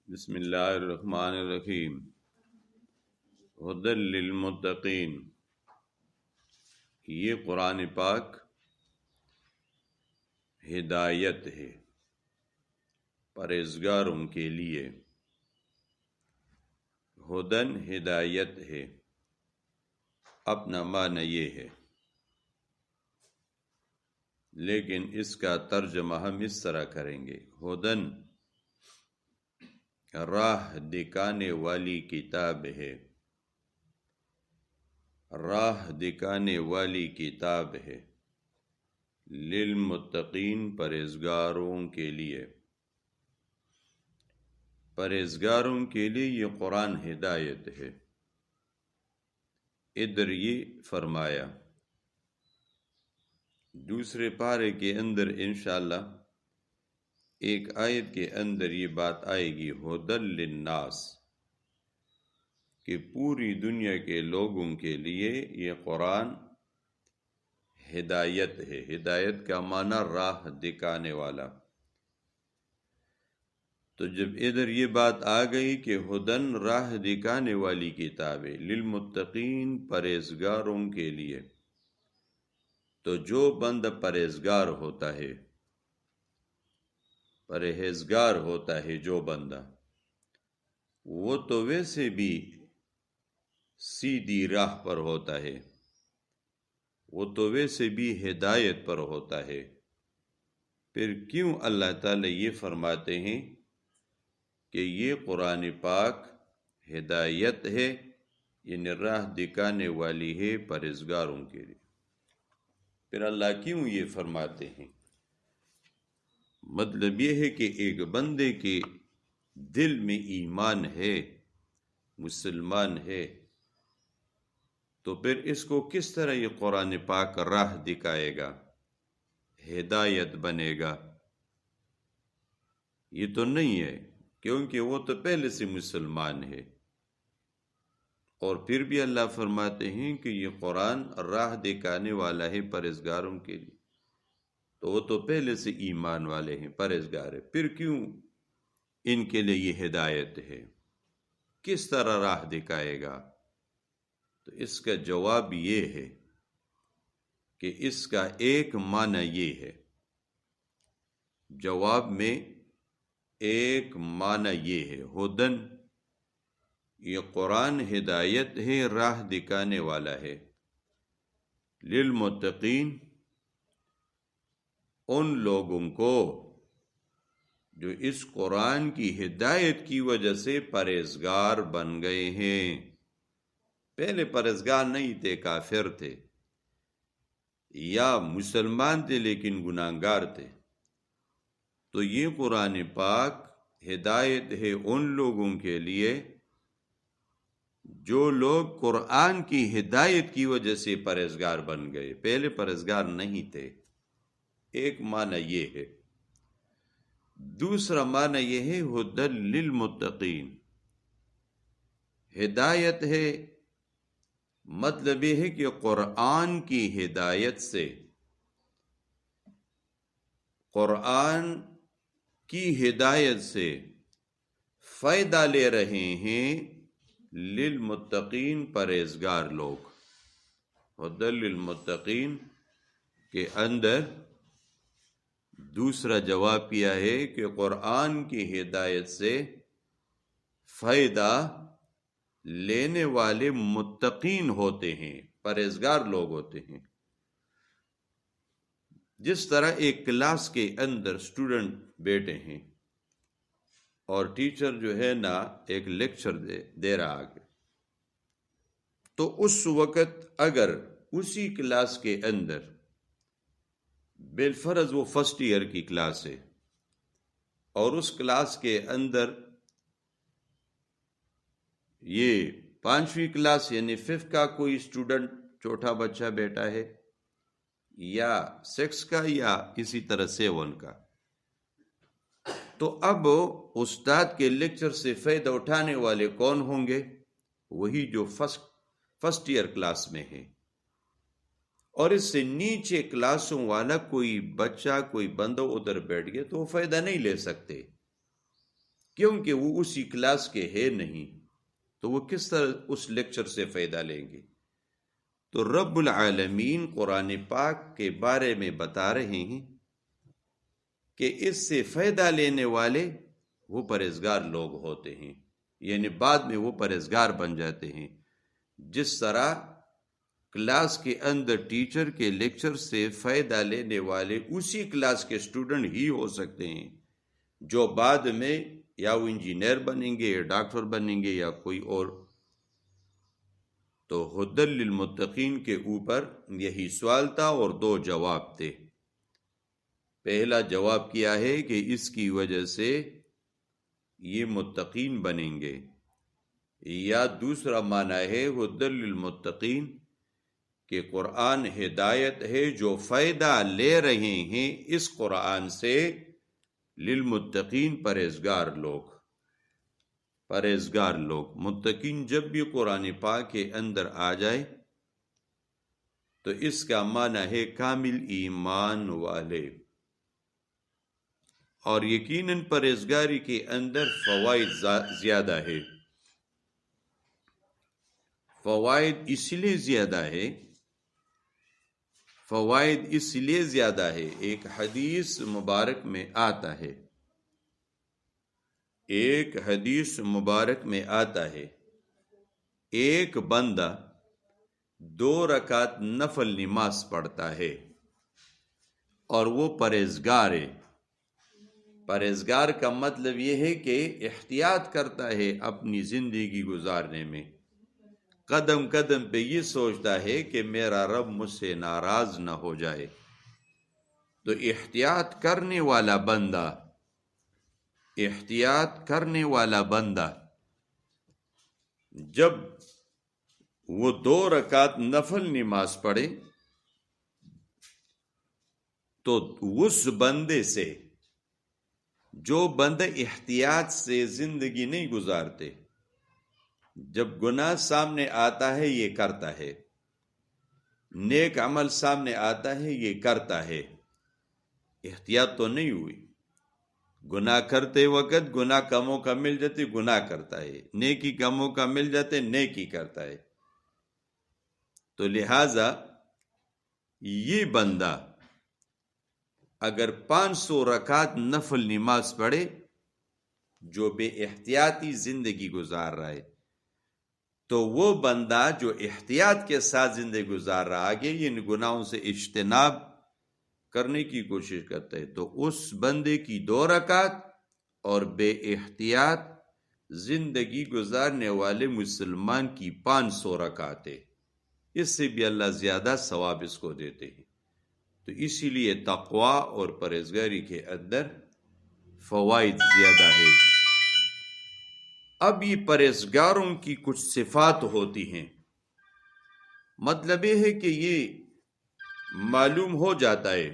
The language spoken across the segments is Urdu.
بسم اللہ الرحمن الرحیم۔ ہدی للمتقین، یہ قرآن پاک ہدایت ہے پرہیزگاروں کے لیے۔ ہدن ہدایت ہے، اپنا معنی یہ ہے، لیکن اس کا ترجمہ ہم اس طرح کریں گے۔ ہدن راہ دکھانے والی کتاب ہے، راہ دکھانے والی کتاب ہے، للمتقین پرہیزگاروں کے لیے۔ پرہیزگاروں کے لیے یہ قرآن ہدایت ہے۔ ادھر یہ فرمایا دوسرے پارے کے اندر انشاءاللہ ایک آیت کے اندر یہ بات آئے گی، ہدی للناس، کہ پوری دنیا کے لوگوں کے لیے یہ قرآن ہدایت ہے۔ ہدایت کا معنی راہ دکھانے والا۔ تو جب ادھر یہ بات آ گئی کہ ہدن راہ دکھانے والی کتاب ہے، للمتقین پرہیزگاروں کے لیے، تو جو بندہ پرہیزگار ہوتا ہے، پرہیزگار ہوتا ہے جو بندہ، وہ تو ویسے بھی سیدھی راہ پر ہوتا ہے، وہ تو ویسے بھی ہدایت پر ہوتا ہے۔ پھر کیوں اللہ تعالی یہ فرماتے ہیں کہ یہ قرآن پاک ہدایت ہے، یعنی راہ دکھانے والی ہے پرہیزگاروں کے لیے؟ پھر اللہ کیوں یہ فرماتے ہیں؟ مطلب یہ ہے کہ ایک بندے کے دل میں ایمان ہے، مسلمان ہے، تو پھر اس کو کس طرح یہ قرآن پاک راہ دکھائے گا، ہدایت بنے گا؟ یہ تو نہیں ہے، کیونکہ وہ تو پہلے سے مسلمان ہے۔ اور پھر بھی اللہ فرماتے ہیں کہ یہ قرآن راہ دکھانے والا ہے پرہیزگاروں کے لیے، تو وہ تو پہلے سے ایمان والے ہیں، پرہیزگار ہے، پھر کیوں ان کے لیے یہ ہدایت ہے؟ کس طرح راہ دکھائے گا؟ تو اس کا جواب یہ ہے کہ اس کا ایک معنی یہ ہے، جواب میں ایک معنی یہ ہے، ہدن یہ قرآن ہدایت ہے، راہ دکھانے والا ہے، للمتقین ان لوگوں کو جو اس قرآن کی ہدایت کی وجہ سے پرہیزگار بن گئے ہیں۔ پہلے پرہیزگار نہیں تھے، کافر تھے یا مسلمان تھے لیکن گناہگار تھے، تو یہ قرآن پاک ہدایت ہے ان لوگوں کے لیے جو لوگ قرآن کی ہدایت کی وجہ سے پرہیزگار بن گئے، پہلے پرہیزگار نہیں تھے۔ ایک معنی یہ ہے۔ دوسرا معنی یہ ہے ہدی للمتقین، ہدایت ہے، مطلب یہ ہے کہ قرآن کی ہدایت سے، قرآن کی ہدایت سے فائدہ لے رہے ہیں للمتقین پرہیزگار لوگ۔ ہدی للمتقین کے اندر دوسرا جواب کیا ہے کہ قرآن کی ہدایت سے فائدہ لینے والے متقین ہوتے ہیں، پرہیزگار لوگ ہوتے ہیں۔ جس طرح ایک کلاس کے اندر اسٹوڈنٹ بیٹھے ہیں اور ٹیچر جو ہے نا ایک لیکچر دے رہا ہے، تو اس وقت اگر اسی کلاس کے اندر بالفرض وہ فرسٹ ایئر کی کلاس ہے اور اس کلاس کے اندر یہ 5ویں کلاس یعنی 5 کا کوئی اسٹوڈنٹ چھوٹا بچہ بیٹا ہے، یا 6 کا، یا اسی طرح 7 کا، تو اب استاد کے لیکچر سے فائدہ اٹھانے والے کون ہوں گے؟ وہی جو فرسٹ ایئر کلاس میں ہے، اور اس سے نیچے کلاسوں والا کوئی بچہ، کوئی بندہ ادھر بیٹھ گیا تو وہ فائدہ نہیں لے سکتے۔ کیونکہ وہ اسی کلاس کے ہے نہیں، تو وہ کس طرح اس لیکچر سے فائدہ لیں گے؟ تو رب العالمین قرآن پاک کے بارے میں بتا رہے ہیں کہ اس سے فائدہ لینے والے وہ پرہیزگار لوگ ہوتے ہیں، یعنی بعد میں وہ پرہیزگار بن جاتے ہیں۔ جس طرح کلاس کے اندر ٹیچر کے لیکچر سے فائدہ لینے والے اسی کلاس کے اسٹوڈنٹ ہی ہو سکتے ہیں جو بعد میں یا وہ انجینئر بنیں گے یا ڈاکٹر بنیں گے یا کوئی اور۔ تو ہدی للمتقین کے اوپر یہی سوال تھا اور 2 جواب تھے۔ پہلا جواب کیا ہے کہ اس کی وجہ سے یہ متقین بنیں گے، یا دوسرا معنی ہے ہدی للمتقین کہ قرآن ہدایت ہے، جو فائدہ لے رہے ہیں اس قرآن سے للمتقین پرہیزگار لوگ۔ متقین جب بھی قرآن پاک کے اندر آ جائے تو اس کا معنی ہے کامل ایمان والے، اور یقیناً پرہیزگاری کے اندر فوائد زیادہ ہے۔ فوائد اس لیے زیادہ ہے، ایک حدیث مبارک میں آتا ہے ایک بندہ 2 رکعت نفل نماز پڑھتا ہے اور وہ پرہیزگار ہے۔ پرہیزگار کا مطلب یہ ہے کہ احتیاط کرتا ہے اپنی زندگی گزارنے میں، قدم قدم پہ یہ سوچتا ہے کہ میرا رب مجھ سے ناراض نہ ہو جائے۔ تو احتیاط کرنے والا بندہ جب وہ 2 رکعت نفل نماز پڑھے تو اس بندے سے، جو بندہ احتیاط سے زندگی نہیں گزارتے، جب گناہ سامنے آتا ہے یہ کرتا ہے، نیک عمل سامنے آتا ہے یہ کرتا ہے، احتیاط تو نہیں ہوئی، گناہ کرتے وقت گناہ کا موقع مل جاتے گناہ کرتا ہے، نیکی کا موقع مل جاتے نیکی کرتا ہے۔ تو لہذا یہ بندہ اگر 500 رکعت نفل نماز پڑھے، جو بے احتیاطی زندگی گزار رہا ہے، تو وہ بندہ جو احتیاط کے ساتھ زندگی گزار رہا ہے، ان گناہوں سے اجتناب کرنے کی کوشش کرتا ہے، تو اس بندے کی 2 رکعت اور بے احتیاط زندگی گزارنے والے مسلمان کی 500 رکعتیں، اس سے بھی اللہ زیادہ ثواب اس کو دیتے ہیں۔ تو اسی لیے تقوی اور پرہیزگاری کے اندر فوائد زیادہ ہے۔ اب یہ پرہیزگاروں کی کچھ صفات ہوتی ہیں، مطلب یہ ہے کہ یہ معلوم ہو جاتا ہے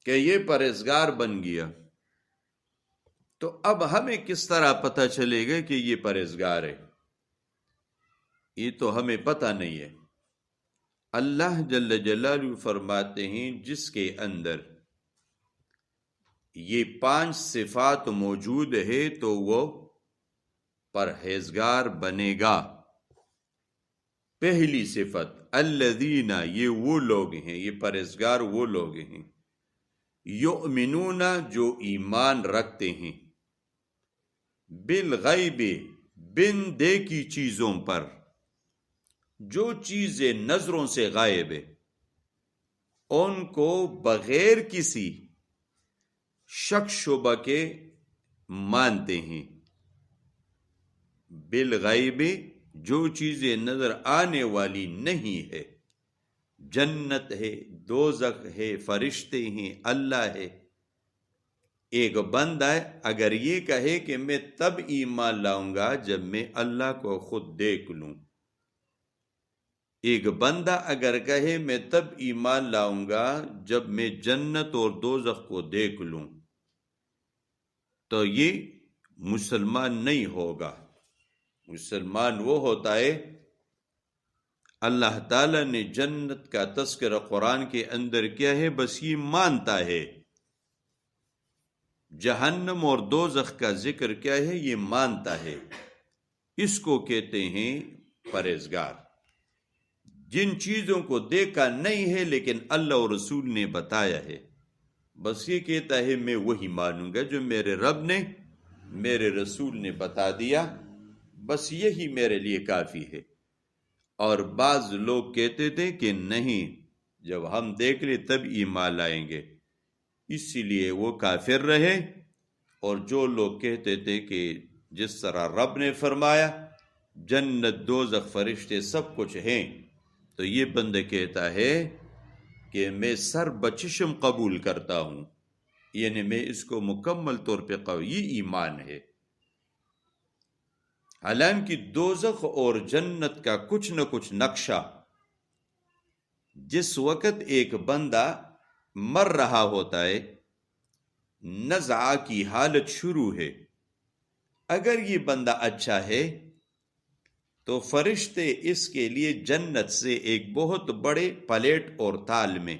کہ یہ پرہیزگار بن گیا، تو اب ہمیں کس طرح پتہ چلے گا کہ یہ پرہیزگار ہے؟ یہ تو ہمیں پتہ نہیں ہے۔ اللہ جل جلالہ فرماتے ہیں جس کے اندر یہ 5 صفات موجود ہے تو وہ پرہیزگار بنے گا۔ پہلی صفت الذین، یہ وہ لوگ ہیں، یہ پرہیزگار وہ لوگ ہیں، یؤمنون، جو ایمان رکھتے ہیں، بالغیب، بن دیکھی چیزوں پر، جو چیزیں نظروں سے غائب ہے ان کو بغیر کسی شک شبہ کے مانتے ہیں۔ بالغیب، جو چیزیں نظر آنے والی نہیں ہے، جنت ہے، دوزخ ہے، فرشتے ہیں، اللہ ہے۔ ایک بندہ اگر یہ کہے کہ میں تب ایمان لاؤں گا جب میں اللہ کو خود دیکھ لوں، ایک بندہ اگر کہے میں تب ایمان لاؤں گا جب میں جنت اور دوزخ کو دیکھ لوں، تو یہ مسلمان نہیں ہوگا۔ مسلمان وہ ہوتا ہے، اللہ تعالیٰ نے جنت کا تذکرہ قرآن کے اندر کیا ہے، بس یہ مانتا ہے، جہنم اور دوزخ کا ذکر کیا ہے؟ یہ مانتا ہے، اس کو کہتے ہیں پرہیزگار۔ جن چیزوں کو دیکھا نہیں ہے لیکن اللہ اور رسول نے بتایا ہے، بس یہ کہتا ہے میں وہی مانوں گا جو میرے رب نے، میرے رسول نے بتا دیا، بس یہی میرے لیے کافی ہے۔ اور بعض لوگ کہتے تھے کہ نہیں، جب ہم دیکھ لیں تب ایمان لائیں گے، اسی لیے وہ کافر رہے۔ اور جو لوگ کہتے تھے کہ جس طرح رب نے فرمایا جنت دوزخ فرشتے سب کچھ ہیں، تو یہ بندہ کہتا ہے کہ میں سر بچشم قبول کرتا ہوں، یعنی میں اس کو مکمل طور پہ یہ ایمان ہے۔ حالانکہ دوزخ اور جنت کا کچھ نہ کچھ نقشہ، جس وقت ایک بندہ مر رہا ہوتا ہے، نزعہ کی حالت شروع ہے، اگر یہ بندہ اچھا ہے تو فرشتے اس کے لیے جنت سے ایک بہت بڑے پلیٹ اور تال میں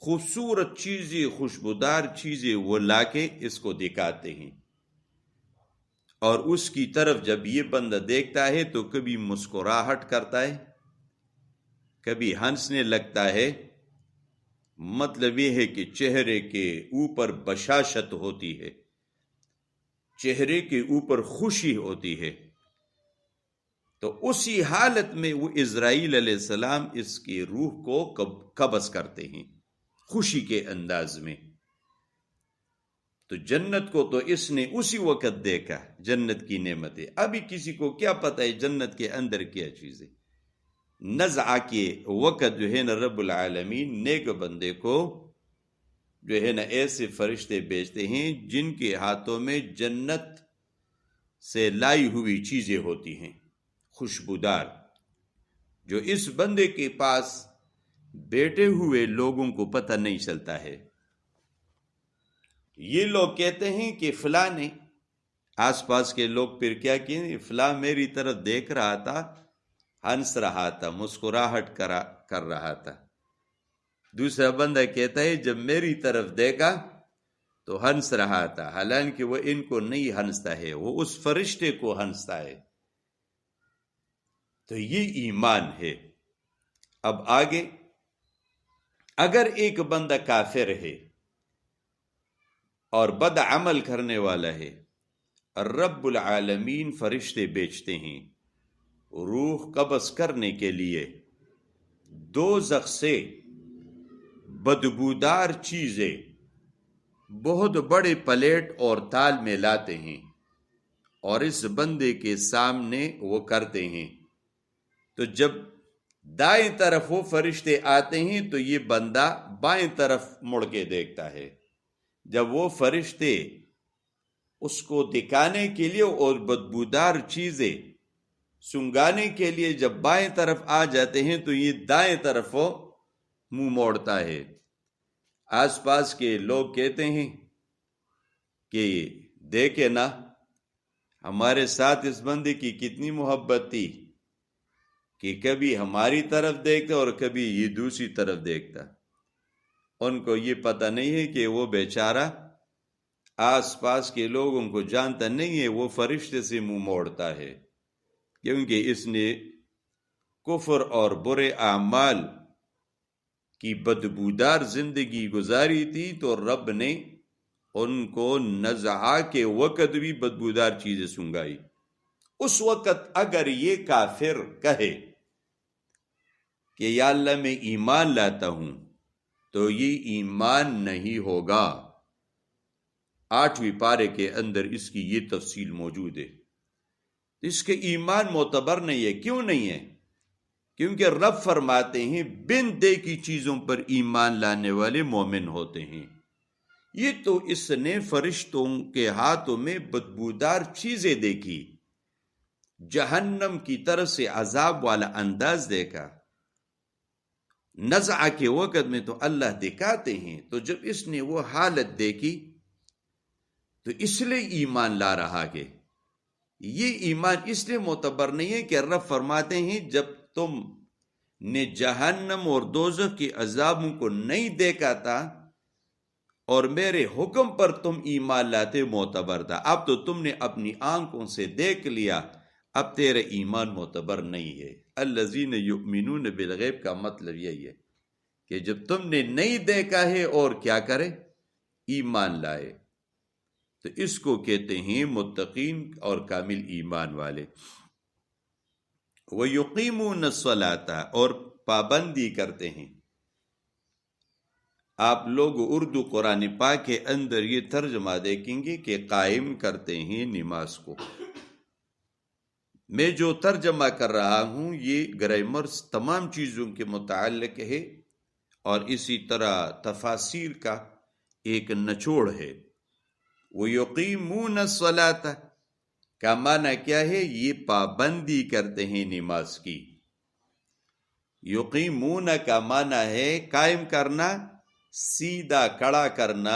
خوبصورت چیزیں، خوشبودار چیزیں وہ لا کے اس کو دکھاتے ہیں، اور اس کی طرف جب یہ بندہ دیکھتا ہے تو کبھی مسکراہٹ کرتا ہے، کبھی ہنسنے لگتا ہے۔ مطلب یہ ہے کہ چہرے کے اوپر بشاشت ہوتی ہے، چہرے کے اوپر خوشی ہوتی ہے۔ تو اسی حالت میں وہ اسرائیل علیہ السلام اس کی روح کو قبض کرتے ہیں خوشی کے انداز میں۔ تو جنت کو تو اس نے اسی وقت دیکھا، جنت کی نعمتیں۔ ابھی کسی کو کیا پتہ ہے جنت کے اندر کیا چیزیں؟ نزعہ کے وقت جو ہے نا رب العالمین نیک بندے کو جو ہے نا ایسے فرشتے بھیجتے ہیں جن کے ہاتھوں میں جنت سے لائی ہوئی چیزیں ہوتی ہیں، خوشبودار، جو اس بندے کے پاس بیٹھے ہوئے لوگوں کو پتہ نہیں چلتا ہے۔ یہ لوگ کہتے ہیں کہ فلاں نے، آس پاس کے لوگ پھر کیا کہ فلاں میری طرف دیکھ رہا تھا، ہنس رہا تھا، مسکراہٹ کر رہا تھا۔ دوسرا بندہ کہتا ہے جب میری طرف دیکھا تو ہنس رہا تھا، حالانکہ وہ ان کو نہیں ہنستا ہے، وہ اس فرشتے کو ہنستا ہے۔ تو یہ ایمان ہے۔ اب آگے، اگر ایک بندہ کافر ہے اور بد عمل کرنے والا ہے، رب العالمین فرشتے بھیجتے ہیں روح قبض کرنے کے لیے، دوزخ سے بدبودار چیزیں بہت بڑے پلیٹ اور تال میں لاتے ہیں اور اس بندے کے سامنے وہ کرتے ہیں۔ تو جب دائیں طرف وہ فرشتے آتے ہیں تو یہ بندہ بائیں طرف مڑ کے دیکھتا ہے۔ جب وہ فرشتے اس کو دکھانے کے لیے اور بدبودار چیزیں سنگانے کے لیے جب بائیں طرف آ جاتے ہیں تو یہ دائیں طرف وہ منہ موڑتا ہے۔ آس پاس کے لوگ کہتے ہیں کہ دیکھے نا ہمارے ساتھ اس بندے کی کتنی محبت تھی کہ کبھی ہماری طرف دیکھتا اور کبھی یہ دوسری طرف دیکھتا۔ ان کو یہ پتہ نہیں ہے کہ وہ بیچارہ آس پاس کے لوگوں کو جانتا نہیں ہے، وہ فرشتے سے منہ موڑتا ہے، کیونکہ اس نے کفر اور برے اعمال کی بدبودار زندگی گزاری تھی، تو رب نے ان کو نزعہ کے وقت بھی بدبودار چیزیں سنگائی۔ اس وقت اگر یہ کافر کہے کہ یا اللہ میں ایمان لاتا ہوں، تو یہ ایمان نہیں ہوگا۔ 8ویں پارے کے اندر اس کی یہ تفصیل موجود ہے۔ اس کے ایمان معتبر نہیں ہے۔ کیوں نہیں ہے؟ کیونکہ رب فرماتے ہیں بن دیکھی چیزوں پر ایمان لانے والے مومن ہوتے ہیں۔ یہ تو اس نے فرشتوں کے ہاتھوں میں بدبودار چیزیں دیکھی، جہنم کی طرف سے عذاب والا انداز دیکھا۔ نزعہ کے وقت میں تو اللہ دکھاتے ہیں، تو جب اس نے وہ حالت دیکھی تو اس لیے ایمان لا رہا ہے۔ یہ ایمان اس لیے معتبر نہیں ہے کہ رب فرماتے ہیں جب تم نے جہنم اور دوزخ کے عذابوں کو نہیں دیکھا تھا اور میرے حکم پر تم ایمان لاتے معتبر تھا، اب تو تم نے اپنی آنکھوں سے دیکھ لیا، اب تیرا ایمان معتبر نہیں ہے۔ الذین یؤمنون بالغیب کا مطلب یہی ہے کہ جب تم نے نہیں دیکھا ہے اور کیا کرے، ایمان لائے، تو اس کو کہتے ہیں متقین اور کامل ایمان والے۔ وَيُقِيمُونَ الصَّلَاةَ، اور پابندی کرتے ہیں۔ آپ لوگ اردو قرآن پاک کے اندر یہ ترجمہ دیکھیں گے کہ قائم کرتے ہیں نماز کو۔ میں جو ترجمہ کر رہا ہوں یہ گرامر تمام چیزوں کے متعلق ہے اور اسی طرح تفاسیر کا ایک نچوڑ ہے۔ وَيُقِيمُونَ الصَّلَاةَ کا معنی کیا ہے؟ یہ پابندی کرتے ہیں نماز کی۔ یقیمون کا معنی ہے قائم کرنا، سیدھا کھڑا کرنا،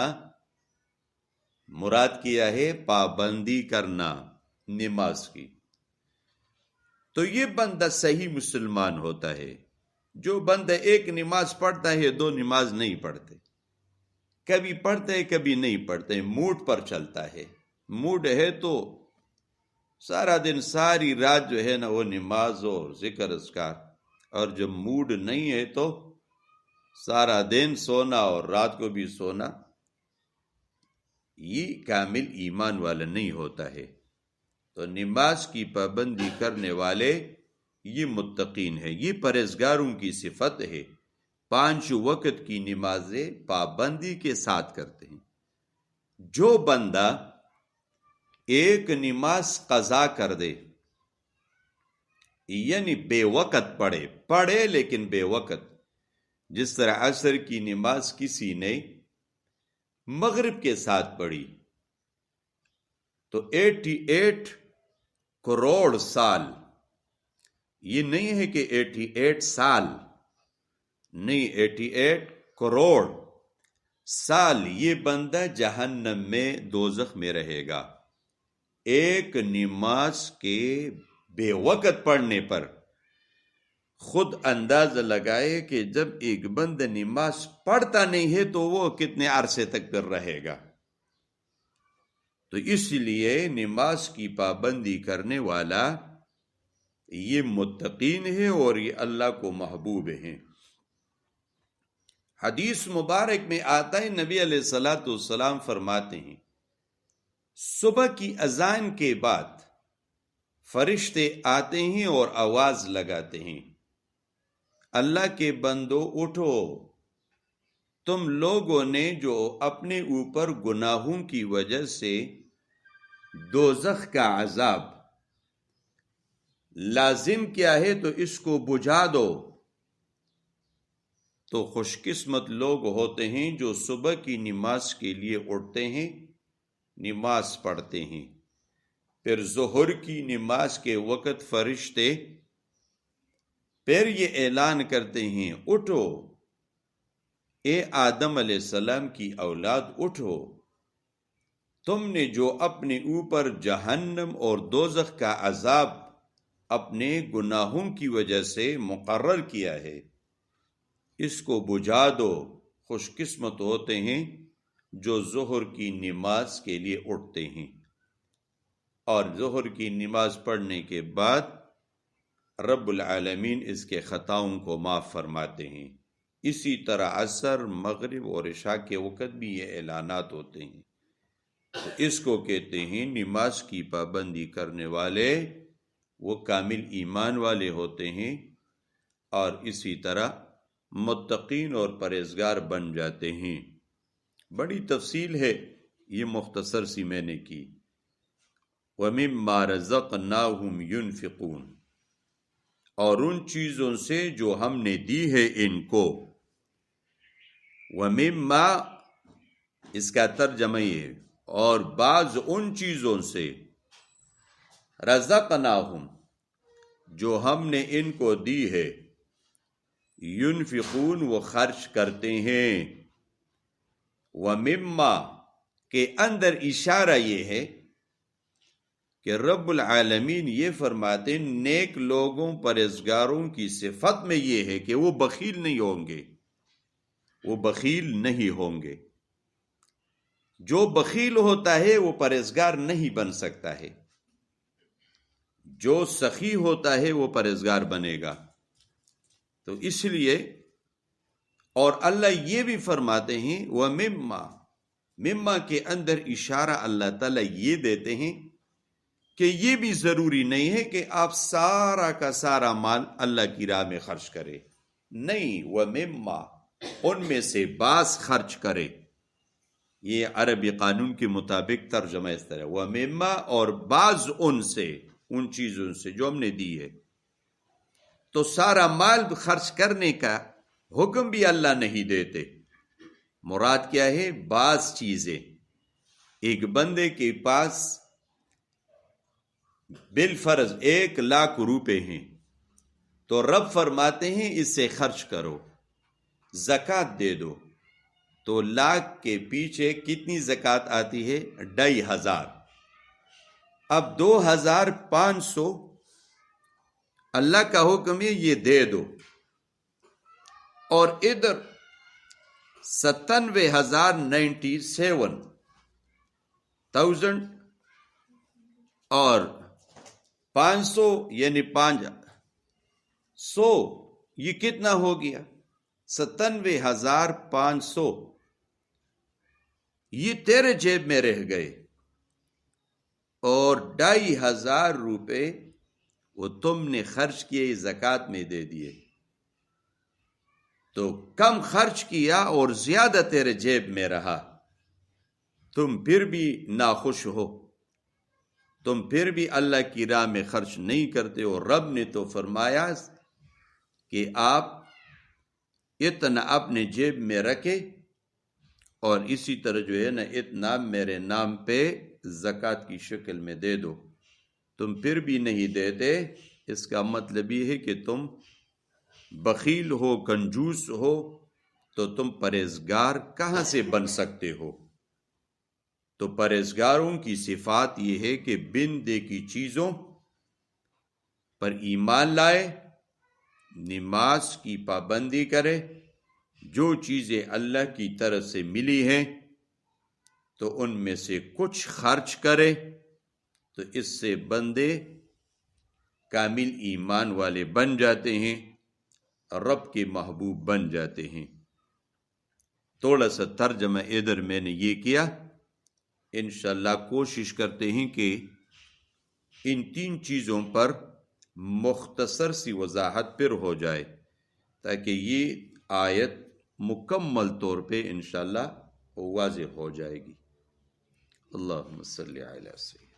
مراد کیا ہے پابندی کرنا نماز کی۔ تو یہ بندہ صحیح مسلمان ہوتا ہے جو بندہ ایک نماز پڑھتا ہے، دو نماز نہیں پڑھتے، کبھی پڑھتا ہے کبھی نہیں پڑھتے، موڈ پر چلتا ہے۔ موڈ ہے تو سارا دن ساری رات جو ہے نا وہ نماز اور ذکر اذکار، اور جب موڈ نہیں ہے تو سارا دن سونا اور رات کو بھی سونا۔ یہ کامل ایمان والا نہیں ہوتا ہے۔ تو نماز کی پابندی کرنے والے یہ متقین ہے، یہ پرہیزگاروں کی صفت ہے۔ 5 وقت کی نمازیں پابندی کے ساتھ کرتے ہیں۔ جو بندہ ایک نماز قضا کر دے، یعنی بے وقت پڑھے لیکن بے وقت، جس طرح عصر کی نماز کسی نے مغرب کے ساتھ پڑھی تو 88 کروڑ سال، یہ نہیں ہے کہ 88 سال نہیں، 88 کروڑ سال یہ بندہ جہنم میں دوزخ میں رہے گا۔ ایک نماز کے بے وقت پڑھنے پر خود اندازہ لگائے کہ جب ایک بندہ نماز پڑھتا نہیں ہے تو وہ کتنے عرصے تک پھر رہے گا۔ تو اس لیے نماز کی پابندی کرنے والا یہ متقین ہے اور یہ اللہ کو محبوب ہیں۔ حدیث مبارک میں آتا ہے، نبی علیہ الصلوۃ فرماتے ہیں صبح کی اذان کے بعد فرشتے آتے ہیں اور آواز لگاتے ہیں، اللہ کے بندو اٹھو، تم لوگوں نے جو اپنے اوپر گناہوں کی وجہ سے دوزخ کا عذاب لازم کیا ہے تو اس کو بجھا دو۔ تو خوش قسمت لوگ ہوتے ہیں جو صبح کی نماز کے لیے اٹھتے ہیں، نماز پڑھتے ہیں۔ پھر ظہر کی نماز کے وقت فرشتے پھر یہ اعلان کرتے ہیں، اٹھو اے آدم علیہ السلام کی اولاد، اٹھو، تم نے جو اپنے اوپر جہنم اور دوزخ کا عذاب اپنے گناہوں کی وجہ سے مقرر کیا ہے، اس کو بجھا دو۔ خوش قسمت ہوتے ہیں جو ظہر کی نماز کے لیے اٹھتے ہیں اور ظہر کی نماز پڑھنے کے بعد رب العالمین اس کے خطاؤں کو معاف فرماتے ہیں۔ اسی طرح عصر، مغرب اور عشاء کے وقت بھی یہ اعلانات ہوتے ہیں۔ تو اس کو کہتے ہیں نماز کی پابندی کرنے والے وہ کامل ایمان والے ہوتے ہیں اور اسی طرح متقین اور پرہیزگار بن جاتے ہیں۔ بڑی تفصیل ہے، یہ مختصر سی میں نے کی۔ وَمِمَّا رَزَقْنَاهُمْ يُنْفِقُونَ، اور ان چیزوں سے جو ہم نے دی ہے ان کو۔ وَمِمَّا اس کا ترجمہ یہ ہے، اور بعض ان چیزوں سے، رزقناہم جو ہم نے ان کو دی ہے، ينفقون وہ خرچ کرتے ہیں۔ وَمِمَّا کے اندر اشارہ یہ ہے کہ رب العالمین یہ فرماتے ہیں نیک لوگوں پرہیزگاروں کی صفت میں یہ ہے کہ وہ بخیل نہیں ہوں گے، وہ بخیل نہیں ہوں گے۔ جو بخیل ہوتا ہے وہ پرہیزگار نہیں بن سکتا ہے، جو سخی ہوتا ہے وہ پرہیزگار بنے گا۔ تو اس لیے، اور اللہ یہ بھی فرماتے ہیں مما کے اندر اشارہ اللہ تعالیٰ یہ دیتے ہیں کہ یہ بھی ضروری نہیں ہے کہ آپ سارا کا سارا مال اللہ کی راہ میں خرچ کرے، نہیں، وَمِمَّا ان میں سے بعض خرچ کرے۔ یہ عربی قانون کے مطابق ترجمہ اس طرح، وَمِمَّا اور بعض ان سے، ان چیزوں سے جو ہم نے دی ہے۔ تو سارا مال خرچ کرنے کا حکم بھی اللہ نہیں دیتے، مراد کیا ہے؟ بعض چیزیں۔ ایک بندے کے پاس بالفرض 1,00,000 روپے ہیں، تو رب فرماتے ہیں اس سے خرچ کرو، زکوٰۃ دے دو۔ تو 1,00,000 کے پیچھے کتنی زکوٰۃ آتی ہے؟ 2,500۔ اب 2,500 اللہ کا حکم ہے یہ دے دو، اور ادھر 97,097,000 اور 500 یعنی 500، یہ کتنا ہو گیا؟ 97,500 یہ تیرے جیب میں رہ گئے، اور 2,500 روپے وہ تم نے خرچ کیے، زکوٰۃ میں دے دیے۔ تو کم خرچ کیا اور زیادہ تیرے جیب میں رہا، تم پھر بھی ناخوش ہو، تم پھر بھی اللہ کی راہ میں خرچ نہیں کرتے ہو۔ رب نے تو فرمایا کہ آپ اتنا اپنے جیب میں رکھے، اور اسی طرح جو ہے نا اتنا میرے نام پہ زکوٰۃ کی شکل میں دے دو۔ تم پھر بھی نہیں دیتے، اس کا مطلب یہ ہے کہ تم بخیل ہو، کنجوس ہو، تو تم پرہیزگار کہاں سے بن سکتے ہو؟ تو پرہیزگاروں کی صفات یہ ہے کہ بن دیکھی چیزوں پر ایمان لائے، نماز کی پابندی کرے، جو چیزیں اللہ کی طرف سے ملی ہیں تو ان میں سے کچھ خرچ کرے، تو اس سے بندے کامل ایمان والے بن جاتے ہیں، رب کے محبوب بن جاتے ہیں۔ تھوڑا سا ترجمہ ادھر میں نے یہ کیا، انشاءاللہ کوشش کرتے ہیں کہ ان 3 چیزوں پر مختصر سی وضاحت پھر ہو جائے، تاکہ یہ آیت مکمل طور پہ انشاءاللہ واضح ہو جائے گی۔ اللہم صلی علی سیدنا